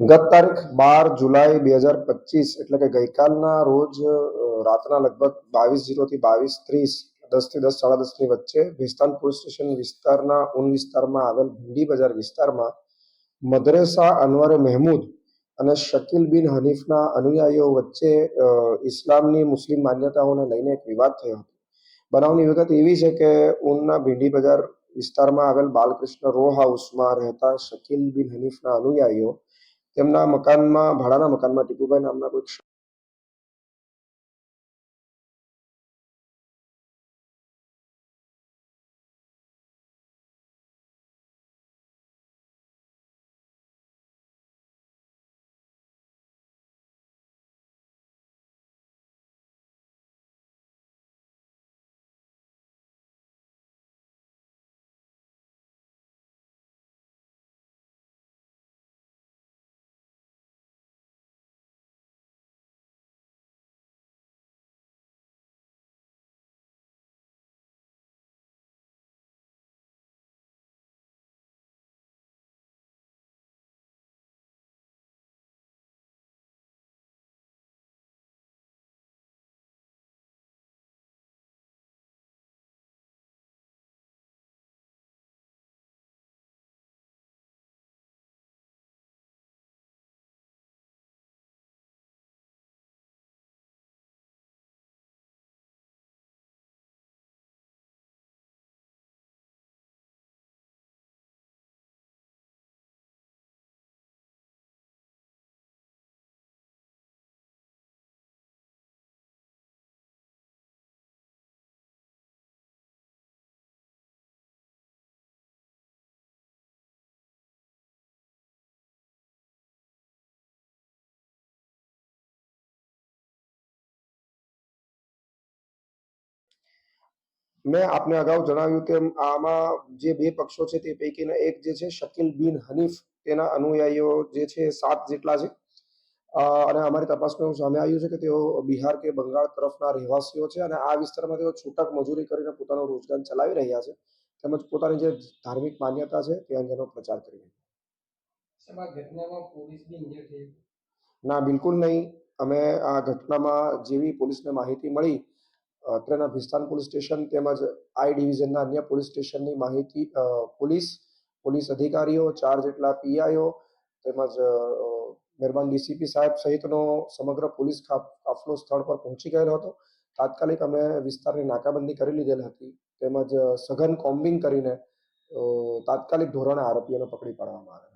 ગત તારીખ 12 જુલાઈ 2025 એટલે કે ગઈકાલના રોજ રાતના લગભગ 22:0 થી 22:30 10 થી 10 સાડા 10ની વચ્ચે ભેસ્તાન પોલીસ સ્ટેશન વિસ્તારના ઉન વિસ્તારમાં આવેલ ભીંડી બજાર વિસ્તારમાં મદરેસા અનવરે મહેમૂદ અને શકીલ બિન હનીફના અનુયાયીઓ વચ્ચે ઇસ્લામની મુસ્લિમ માન્યતાઓને લઈને એક વિવાદ થયો હતો. બનાવની વિગત એવી છે કે ઉનના ભીંડી બજાર વિસ્તારમાં આવેલ બાલકૃષ્ણ રો હાઉસમાં રહેતા શકીલ બિન હનીફના અનુયાયીઓ તેમના મકાનમાં ભાડાના મકાનમાં ટીપુભાઈ નામના કોઈ મેં આપને અગાઉ જણાવ્યું તેમ આમાં જે બે પક્ષો છે તે પૈકીના એક જે છે શકીલ બિન હનીફ તેના અનુયાયીઓ જે છે 7 જેટલા છે અને અમારી તપાસમાં એવું સામે આવ્યું છે કે તેઓ બિહાર કે બંગાળ તરફના રહેવાસીઓ છે અને આ વિસ્તારમાં તેઓ છૂટક મજૂરી કરીને પોતાનો રોજગાર ચલાવી રહ્યા છે તેમજ પોતાની જે ધાર્મિક માન્યતા છે તે અંગેનો પ્રચાર કરી રહ્યા છે. ઘટનામાં પોલીસ બી ઇન્જર્ડ થઈ? ના, બિલકુલ નહીં. અમે આ ઘટનામાં જેવી પોલીસને માહિતી મળી અત્રેના ભિસ્તાન પોલીસ સ્ટેશન તેમજ આઈ ડિવિઝનના અન્ય પોલીસ સ્ટેશનની માહિતી પોલીસ અધિકારીઓ 4 જેટલા પીઆઈઓ તેમજ મહેરબાન ડીસીપી સાહેબ સહિતનો સમગ્ર પોલીસ કાફલો સ્થળ પર પહોંચી ગયેલો હતો. તાત્કાલિક અમે વિસ્તારની નાકાબંધી કરી લીધેલ હતી તેમજ સઘન કોમ્બિંગ કરીને તાત્કાલિક ધોરણે આરોપીઓને પકડી પાડવામાં આવ્યા.